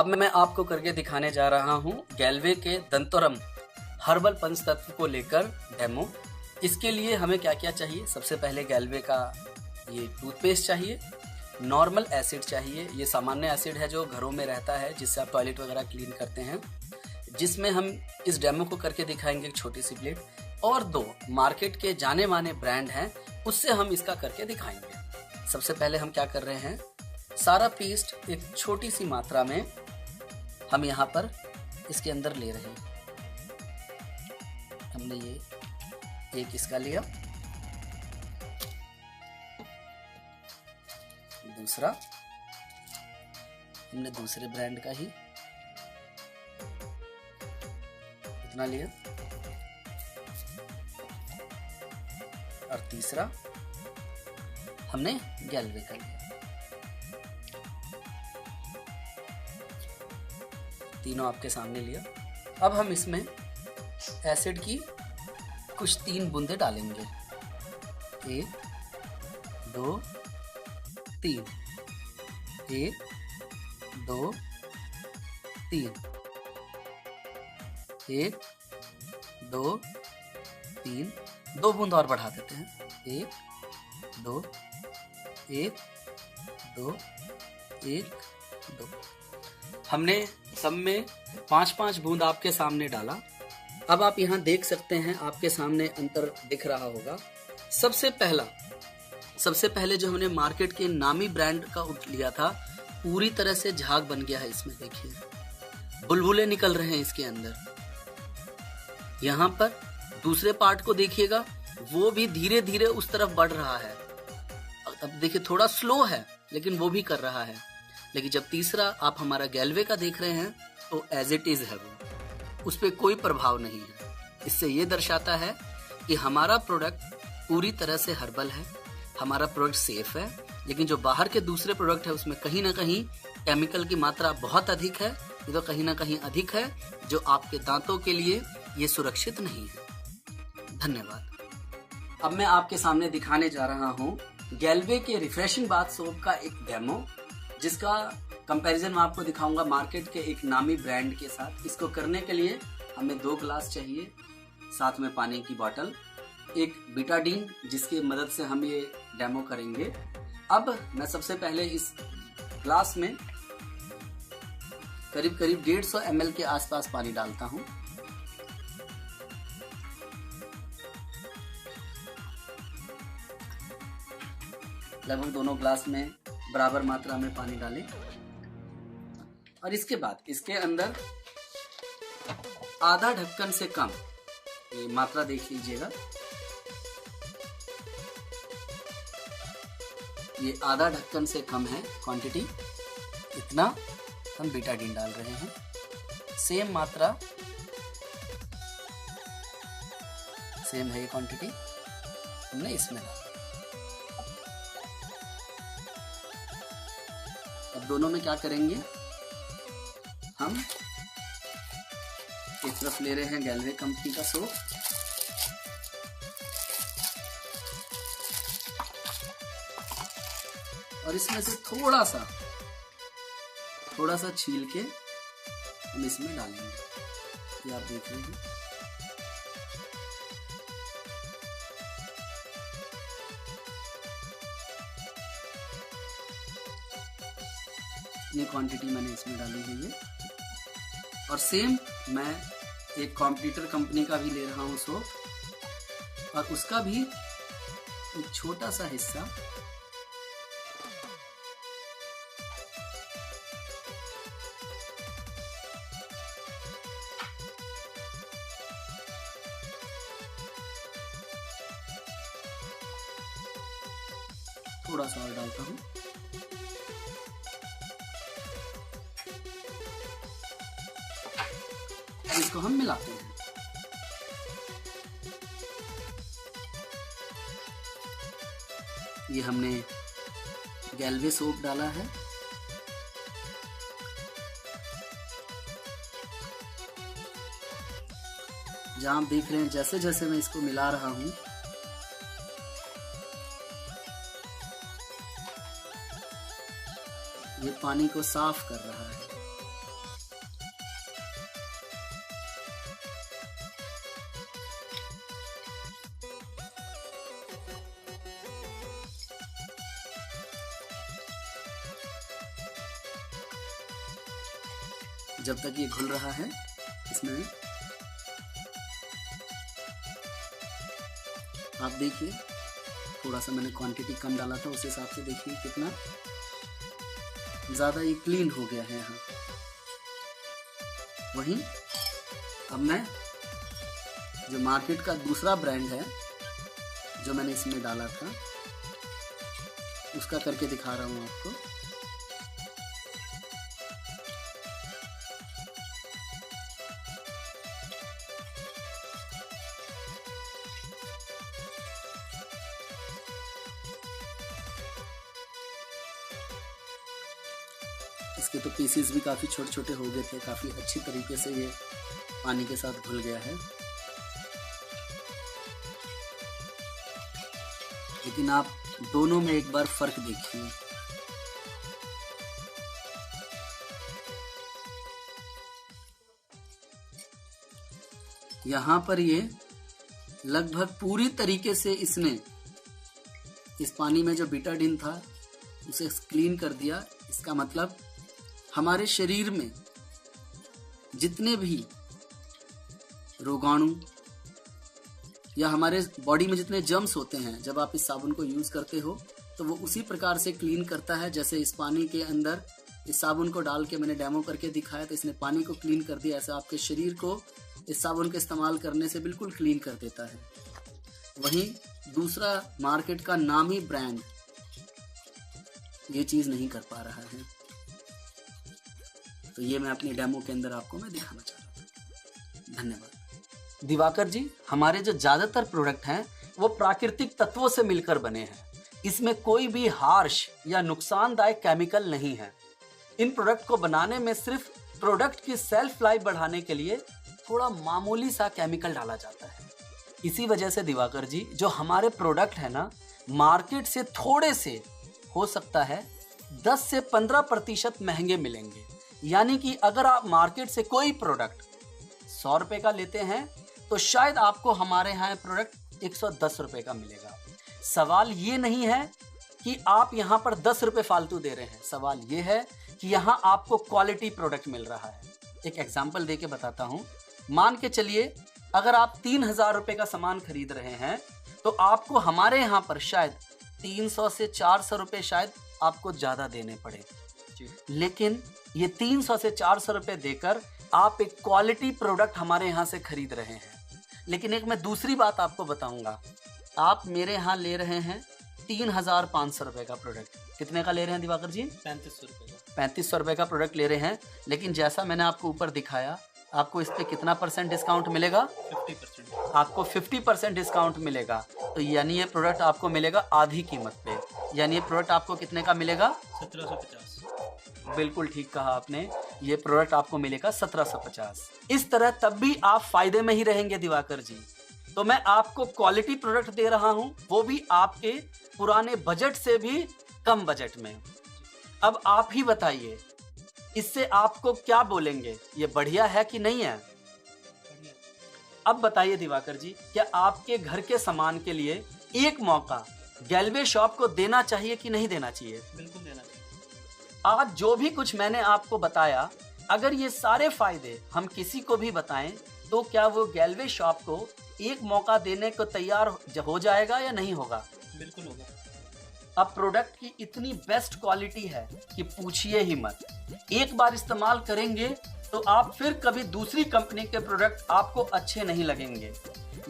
अब मैं आपको करके दिखाने जा रहा हूँ गैल्वे के दंतोरम हर्बल पंचतत्व को लेकर डेमो। इसके लिए हमें क्या क्या चाहिए? सबसे पहले गैल्वे का ये टूथपेस्ट चाहिए, नॉर्मल एसिड चाहिए, ये सामान्य एसिड है जो घरों में रहता है जिससे आप टॉयलेट वगैरह क्लीन करते हैं, जिसमें हम इस डेमो को करके दिखाएंगे एक छोटी सी प्लेट, और 2 मार्केट के जाने माने ब्रांड हैं उससे हम इसका करके दिखाएंगे। सबसे पहले हम क्या कर रहे हैं, सारा पेस्ट एक छोटी सी मात्रा में हम यहाँ पर इसके अंदर ले रहे हैं। हमने ये एक इसका लिया, दूसरा हमने दूसरे ब्रांड का ही इतना लिया, और तीसरा हमने गैल्वे का लिया। तीनों आपके सामने लिया। अब हम इसमें एसिड की कुछ 3 बूंदे डालेंगे। 1 2 3, 1 2 3, 1 2 3, 2 बूंद और बढ़ा देते हैं। 1 2 1 2 1 2। हमने सब में 5-5 बूंद आपके सामने डाला। अब आप यहाँ देख सकते हैं, आपके सामने अंतर दिख रहा होगा। सबसे पहले जो हमने मार्केट के नामी ब्रांड का लिया था, पूरी तरह से झाग बन गया है। इसमें देखिए बुलबुले निकल रहे हैं इसके अंदर। यहाँ पर दूसरे पार्ट को देखिएगा, वो भी धीरे धीरे उस तरफ बढ़ रहा है। अब देखिए थोड़ा स्लो है लेकिन वो भी कर रहा है। लेकिन जब तीसरा आप हमारा गैल्वे का देख रहे हैं तो एज इट इज है, वो उस पर कोई प्रभाव नहीं है। इससे ये दर्शाता है कि हमारा प्रोडक्ट पूरी तरह से हर्बल है, हमारा प्रोडक्ट सेफ है। लेकिन जो बाहर के दूसरे प्रोडक्ट है उसमें कहीं ना कहीं केमिकल की मात्रा बहुत अधिक है, ये तो कहीं ना कहीं अधिक है, जो आपके दांतों के लिए ये सुरक्षित नहीं है। धन्यवाद। अब मैं आपके सामने दिखाने जा रहा हूँ गैल्वे के रिफ्रेशिंग बाथ सोप का एक डेमो, जिसका कंपैरिजन मैं आपको दिखाऊंगा मार्केट के एक नामी ब्रांड के साथ। इसको करने के लिए हमें 2 ग्लास चाहिए, साथ में पानी की बोतल, एक बीटाडीन जिसकी मदद से हम ये डेमो करेंगे। अब मैं सबसे पहले इस ग्लास में करीब 150 ml के आसपास पानी डालता हूँ। लगभग दोनों ग्लास में बराबर मात्रा में पानी डालें, और इसके बाद इसके अंदर आधा ढक्कन से कम, ये मात्रा देख लीजिएगा, ये आधा ढक्कन से कम है क्वांटिटी, इतना हम बीटाडीन डाल रहे हैं। सेम मात्रा, सेम है ये क्वांटिटी, हमने इसमें डाला। अब दोनों में क्या करेंगे, हम एक तरफ ले रहे हैं गैल्वे कंपनी का सोप, और इसमें से थोड़ा सा छील के हम इसमें डालेंगे। ये आप देख रहे हैं। ये क्वांटिटी मैंने इसमें डाली हुई है, और सेम मैं एक कॉम्पिटिटर कंपनी का भी ले रहा हूँ सोप, और उसका भी एक छोटा सा हिस्सा थोड़ा सा और डालता हूँ। इसको हम मिलाते हैं। ये हमने गैल्वे सोप डाला है, जहां आप देख रहे हैं जैसे जैसे मैं इसको मिला रहा हूं, ये पानी को साफ कर रहा है। जब तक ये घुल रहा है इसमें आप देखिए, थोड़ा सा मैंने क्वांटिटी कम डाला था, उस हिसाब से देखिए कितना ज़्यादा ये क्लीन हो गया है यहाँ। वहीं अब मैं जो मार्केट का दूसरा ब्रांड है जो मैंने इसमें डाला था उसका करके दिखा रहा हूँ आपको। इसके तो पीसेस भी काफ़ी छोटे छोटे हो गए थे, काफ़ी अच्छी तरीके से ये पानी के साथ घुल गया है। लेकिन आप दोनों में एक बार फर्क देखिए। यहाँ पर ये लगभग पूरी तरीके से इसने इस पानी में जो बीटाडीन था उसे क्लीन कर दिया। इसका मतलब हमारे शरीर में जितने भी रोगाणु या हमारे बॉडी में जितने जर्म्स होते हैं, जब आप इस साबुन को यूज करते हो तो वो उसी प्रकार से क्लीन करता है जैसे इस पानी के अंदर इस साबुन को डाल के मैंने डेमो करके दिखाया तो इसने पानी को क्लीन कर दिया। ऐसा आपके शरीर को इस साबुन के इस्तेमाल करने से बिल्कुल क्लीन कर देता है। वहीं दूसरा मार्केट का नामी ब्रांड ये चीज नहीं कर पा रहा है, तो ये मैं अपनी डेमो के अंदर आपको मैं दिखाना चाह रहा था। धन्यवाद। दिवाकर जी, हमारे जो ज्यादातर प्रोडक्ट हैं वो प्राकृतिक तत्वों से मिलकर बने हैं। इसमें कोई भी हार्श या नुकसानदायक केमिकल नहीं है। इन प्रोडक्ट को बनाने में सिर्फ प्रोडक्ट की सेल्फ लाइफ बढ़ाने के लिए थोड़ा मामूली सा केमिकल डाला जाता है। इसी वजह से दिवाकर जी, जो हमारे प्रोडक्ट है ना, मार्केट से थोड़े से हो सकता है 10 से 15% महंगे मिलेंगे। यानी कि अगर आप मार्केट से कोई प्रोडक्ट 100 रुपए का लेते हैं तो शायद आपको हमारे यहाँ प्रोडक्ट 110 रुपए का मिलेगा। सवाल ये नहीं है कि आप यहाँ पर 10 रुपए फालतू दे रहे हैं, सवाल ये है कि यहाँ आपको क्वालिटी प्रोडक्ट मिल रहा है। एक एग्जाम्पल दे के बताता हूँ। मान के चलिए अगर आप 3000 रुपए का सामान खरीद रहे हैं तो आपको हमारे यहाँ पर शायद 300 से 400 रुपए शायद आपको ज्यादा देने पड़े, लेकिन ये 300 से 400 रुपए देकर आप एक क्वालिटी प्रोडक्ट हमारे यहाँ से खरीद रहे हैं। लेकिन एक मैं दूसरी बात आपको बताऊंगा, आप मेरे यहाँ ले रहे हैं 3500 रुपए का प्रोडक्ट। कितने का ले रहे हैं दिवाकर जी? 3500 रुपए का। 3500 रुपए का प्रोडक्ट ले रहे हैं, लेकिन जैसा मैंने आपको ऊपर दिखाया आपको इस पे कितना % डिस्काउंट मिलेगा? 50%। आपको 50% डिस्काउंट मिलेगा। तो यानी ये प्रोडक्ट आपको मिलेगा आधी कीमत पे। यानी ये प्रोडक्ट आपको कितने का मिलेगा? 1750। बिल्कुल ठीक कहा आपने, ये प्रोडक्ट आपको मिलेगा 1750। इस तरह तब भी आप फायदे में ही रहेंगे दिवाकर जी। तो मैं आपको क्वालिटी प्रोडक्ट दे रहा हूं, वो भी आपके पुराने बजट से भी कम बजट में। अब आप ही बताइए, इससे आपको क्या बोलेंगे, ये बढ़िया है कि नहीं है? अब बताइए दिवाकर जी, क्या आपके घर के सामान के लिए एक मौका गैल्वे शॉप को देना चाहिए कि नहीं देना चाहिए? बिल्कुल देना चाहिए। आज जो भी कुछ मैंने आपको बताया, अगर ये सारे फायदे हम किसी को भी बताएं तो क्या वो गैल्वे शॉप को एक मौका देने को तैयार हो जाएगा या नहीं होगा? बिल्कुल होगा। अब प्रोडक्ट की इतनी बेस्ट क्वालिटी है कि पूछिए ही मत। एक बार इस्तेमाल करेंगे तो आप फिर कभी दूसरी कंपनी के प्रोडक्ट आपको अच्छे नहीं लगेंगे।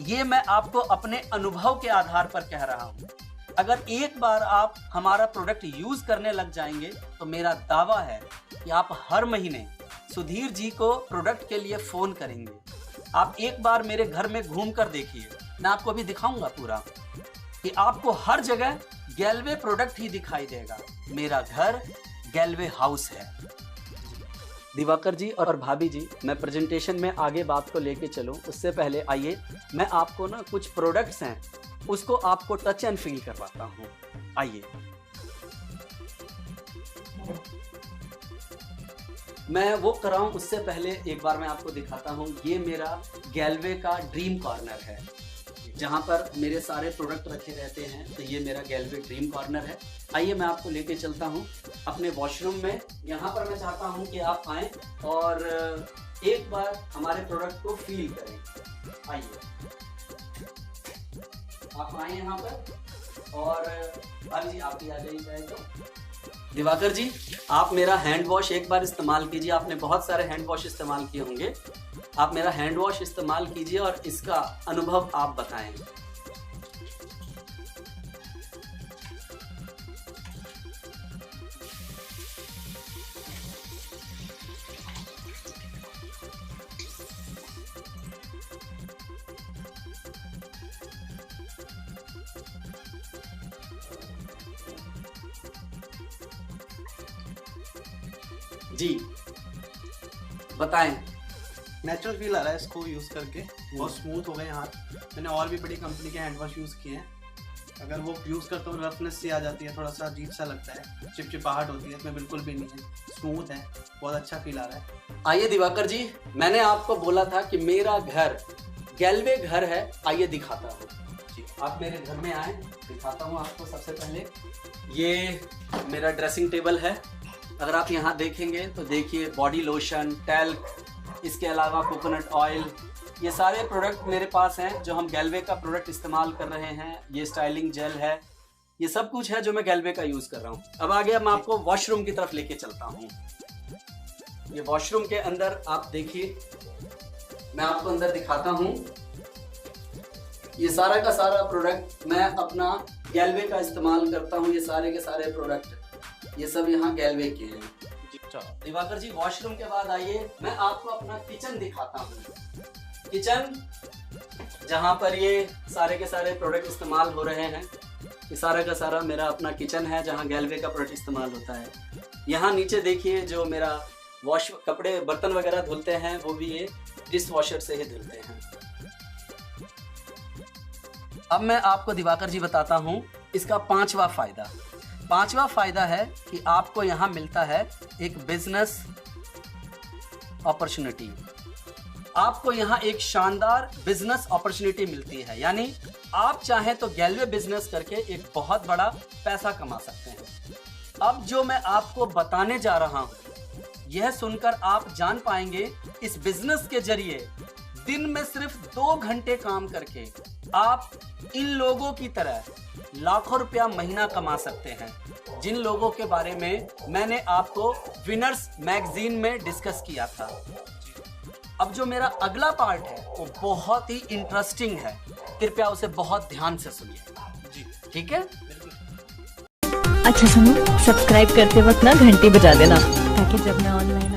ये मैं आपको अपने अनुभव के आधार पर कह रहा हूँ। अगर एक बार आप हमारा प्रोडक्ट यूज करने लग जाएंगे तो मेरा दावा है कि आप हर महीने सुधीर जी को प्रोडक्ट के लिए फोन करेंगे। आप एक बार मेरे घर में घूम कर देखिए, मैं आपको अभी दिखाऊंगा पूरा, कि आपको हर जगह गैल्वे प्रोडक्ट ही दिखाई देगा। मेरा घर गैल्वे हाउस है। दिवाकर जी और भाभी जी, मैं प्रेजेंटेशन में आगे बात को लेके चलूं उससे पहले आइए मैं आपको ना कुछ प्रोडक्ट्स हैं उसको आपको टच एंड फील करवाता हूं। आइए, मैं वो कराऊं उससे पहले एक बार मैं आपको दिखाता हूं। ये मेरा गैल्वे का ड्रीम कॉर्नर है। जहाँ पर मेरे सारे प्रोडक्ट रखे रहते हैं। तो ये मेरा गैलवे ड्रीम कॉर्नर है। आइए मैं आपको लेके चलता हूँ अपने वॉशरूम में। यहाँ पर मैं चाहता हूँ कि आप आएँ और एक बार हमारे प्रोडक्ट को फील करें। आइए आप आए यहाँ पर और भाभी जी आप भी आ जाइए चाहे तो। दिवाकर जी आप मेरा हैंड वॉश एक बार इस्तेमाल कीजिए। आपने बहुत सारे हैंड वॉश इस्तेमाल किए होंगे। आप मेरा हैंड वॉश इस्तेमाल कीजिए और इसका अनुभव आप बताएं। जी बताएं। नेचुरल फील आ रहा है इसको यूज़ करके, बहुत स्मूथ हो गए हाथ। मैंने और भी बड़ी कंपनी के हैंड वॉश यूज़ किए हैं, अगर वो यूज़ करता हूँ रफनेस सी आ जाती है, थोड़ा सा अजीब सा लगता है, चिपचिपाहट होती है। इसमें बिल्कुल भी नहीं है, स्मूथ है, बहुत अच्छा फील आ रहा है। आइए दिवाकर जी, मैंने आपको बोला था कि मेरा घर गैलवे घर है। आइए दिखाता हूँ जी, आप मेरे घर में आए, दिखाता हूँ आपको। सबसे पहले ये मेरा ड्रेसिंग टेबल है। अगर आप यहाँ देखेंगे तो देखिए बॉडी लोशन, टैल्क, इसके अलावा कोकोनट ऑयल, ये सारे प्रोडक्ट मेरे पास हैं जो हम गैलवे का प्रोडक्ट इस्तेमाल कर रहे हैं। ये स्टाइलिंग जेल है, ये सब कुछ है जो मैं गैलवे का यूज़ कर रहा हूँ। अब आगे मैं आपको वॉशरूम की तरफ लेके चलता हूँ। ये वॉशरूम के अंदर आप देखिए, मैं आपको अंदर दिखाता हूँ। ये सारा का सारा प्रोडक्ट मैं अपना गैलवे का इस्तेमाल करता हूँ। ये सारे के सारे प्रोडक्ट ये सब यहाँ गैलवे के हैं। दिवाकर जी वॉशरूम के बाद आइए मैं आपको अपना किचन दिखाता हूँ। किचन जहाँ पर ये सारे के सारे प्रोडक्ट इस्तेमाल हो रहे हैं, ये सारा का सारा मेरा अपना किचन है जहाँ गैलवे का प्रोडक्ट इस्तेमाल होता है। यहाँ नीचे देखिए जो मेरा वॉश कपड़े बर्तन वगैरह धुलते हैं वो भी ये डिश वॉशर से ही धुलते हैं। अब मैं आपको दिवाकर जी बताता हूँ इसका पांचवा फायदा। पांचवा फायदा है कि आपको यहाँ मिलता है एक बिजनेस अपॉर्चुनिटी। आपको यहाँ एक शानदार बिजनेस अपॉर्चुनिटी मिलती है, यानी आप चाहें तो गैलवे बिजनेस करके एक बहुत बड़ा पैसा कमा सकते हैं। अब जो मैं आपको बताने जा रहा हूँ यह सुनकर आप जान पाएंगे इस बिजनेस के जरिए दिन में सिर्फ 2 घंटे काम करके आप इन लोगों की तरह लाखों रुपया महीना कमा सकते हैं, जिन लोगों के बारे में मैंने आपको विनर्स मैगजीन में डिस्कस किया था। अब जो मेरा अगला पार्ट है वो बहुत ही इंटरेस्टिंग है, कृपया उसे बहुत ध्यान से सुनिए जी, ठीक है? अच्छा सुनो, सब्सक्राइब करते वक्त ना घंटी बजा देना ताकि जब मैं ऑनलाइन